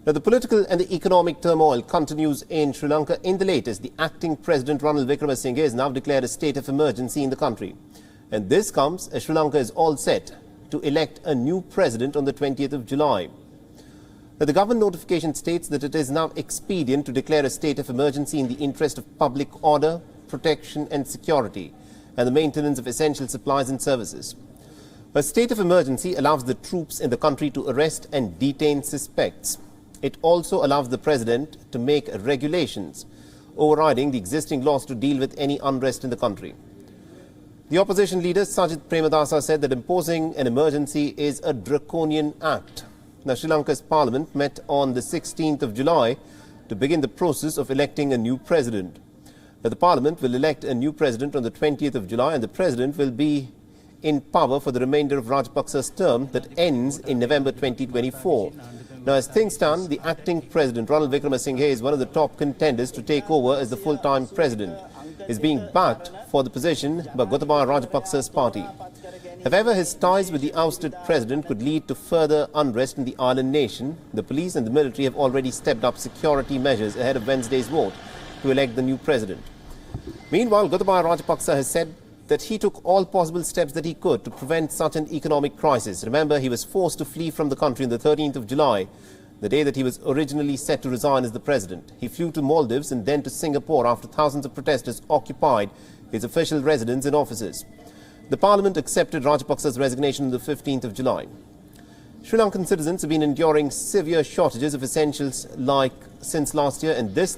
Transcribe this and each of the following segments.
Now, the political and the economic turmoil continues in Sri Lanka. In the latest, the acting President Ranil Wickremesinghe has now declared a state of emergency in the country. And this comes as Sri Lanka is all set to elect a new president on the 20th of July. Now, the government notification states that it is now expedient to declare a state of emergency in the interest of public order, protection and security, and the maintenance of essential supplies and services. A state of emergency allows the troops in the country to arrest and detain suspects. It also allows the president to make regulations overriding the existing laws to deal with any unrest in the country. The opposition leader Sajith Premadasa said that imposing an emergency is a draconian act. Now, Sri Lanka's parliament met on the 16th of July to begin the process of electing a new president. Now, the parliament will elect a new president on the 20th of July, and the president will be in power for the remainder of Rajapaksa's term that ends in November 2024. Now, as things stand, the acting president, Ranil Wickremesinghe, is one of the top contenders to take over as the full-time president. He is being backed for the position by Gotabaya Rajapaksa's party. However, his ties with the ousted president could lead to further unrest in the island nation. The police and the military have already stepped up security measures ahead of Wednesday's vote to elect the new president. Meanwhile, Gotabaya Rajapaksa has said that he took all possible steps that he could to prevent such an economic crisis. Remember, he was forced to flee from the country on the 13th of July, the day that he was originally set to resign as the president. He flew to Maldives and then to Singapore after thousands of protesters occupied his official residence and offices. The parliament accepted Rajapaksa's resignation on the 15th of July. Sri Lankan citizens have been enduring severe shortages of essentials since last year, and this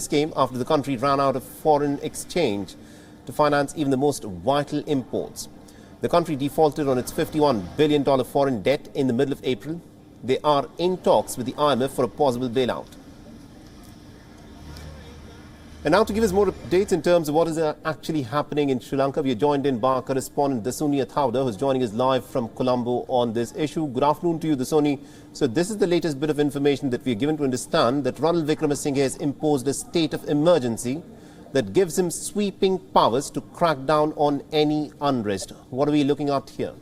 came after the country ran out of foreign exchange to finance even the most vital imports. The country defaulted on its $51 billion foreign debt in the middle of April. They are in talks with the IMF for a possible bailout. And now to give us more updates in terms of what is actually happening in Sri Lanka, we are joined in by our correspondent Dasuni Athauda, who is joining us live from Colombo on this issue. Good afternoon to you, Dasuni. So this is the latest bit of information that we are given to understand that Ranil Wickremesinghe has imposed a state of emergency that gives him sweeping powers to crack down on any unrest. What are we looking at here?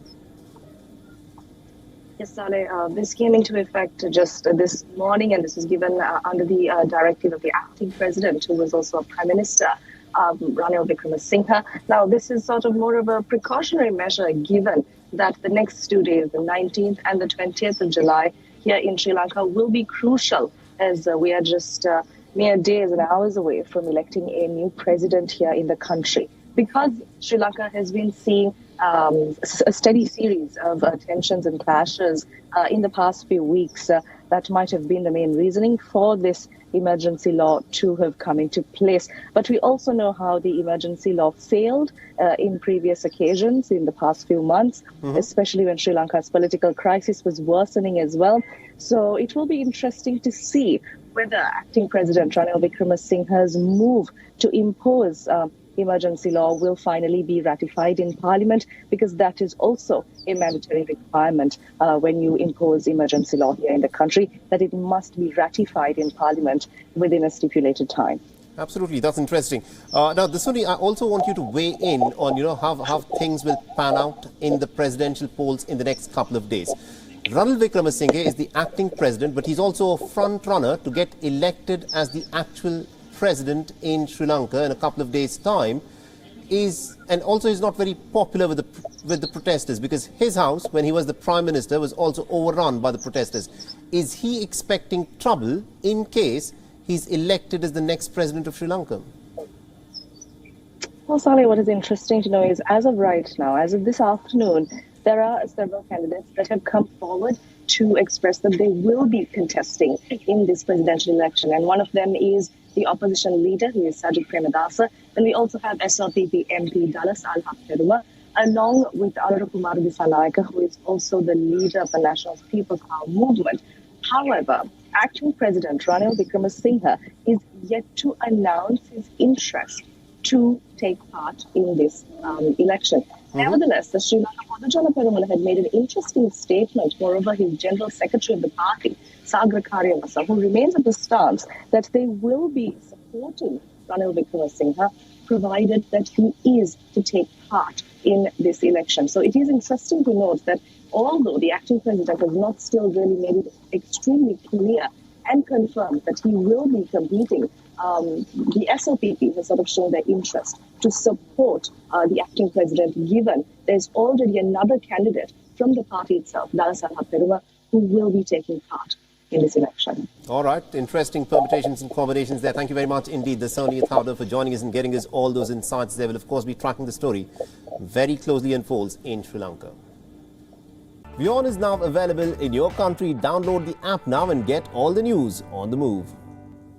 Yes, Saleh, this came into effect just this morning, and this was given under the directive of the acting president, who was also a prime minister, Ranil Wickremesinghe. Now, this is sort of more of a precautionary measure, given that the next 2 days, the 19th and the 20th of July, here in Sri Lanka will be crucial, as we are just mere days and hours away from electing a new president here in the country. Because Sri Lanka has been seeing a steady series of tensions and clashes in the past few weeks, that might have been the main reasoning for this emergency law to have come into place. But we also know how the emergency law failed in previous occasions in the past few months, especially when Sri Lanka's political crisis was worsening as well. So it will be interesting to see whether acting President Ranil Wickremesinghe's move to impose emergency law will finally be ratified in Parliament, because that is also a mandatory requirement when you impose emergency law here in the country, that it must be ratified in Parliament within a stipulated time. Absolutely, that's interesting. Now, Dasuni, I also want you to weigh in on how things will pan out in the presidential polls in the next couple of days. Ranil Wickremesinghe is the acting president, but he's also a front runner to get elected as the actual president in Sri Lanka in a couple of days' time. And also he's not very popular with the protesters, because his house, when he was the prime minister, was also overrun by the protesters. Is he expecting trouble in case he's elected as the next president of Sri Lanka? Well, Saleh, what is interesting to know is, as of right now, as of this afternoon, there are several candidates that have come forward to express that they will be contesting in this presidential election. And one of them is the opposition leader, who is Sajith Premadasa. And we also have SLPP MP Dallas Alhapteruma, along with Anurukumar Dissanayake, who is also the leader of the National People's Power Movement. However, acting President Ranil Wickremesinghe is yet to announce his interest to take part in this election. Nevertheless, the Sri Lanka Podujana Peramula had made an interesting statement. Moreover, his general secretary of the party, Sagra Karyawasa, who remains at the stance that they will be supporting Ranil Wickremesinghe, provided that he is to take part in this election. So it is interesting to note that although the acting president has not still really made it extremely clear and confirmed that he will be competing. The SLPP has sort of shown their interest to support the acting president, given there's already another candidate from the party itself, Dalasalha Peruma, who will be taking part in this election. All right, interesting permutations and combinations there. Thank you very much indeed, Dasani Thawda, for joining us and getting us all those insights there. We'll of course be tracking the story very closely unfolds in Sri Lanka. WION is now available in your country. Download the app now and get all the news on the move.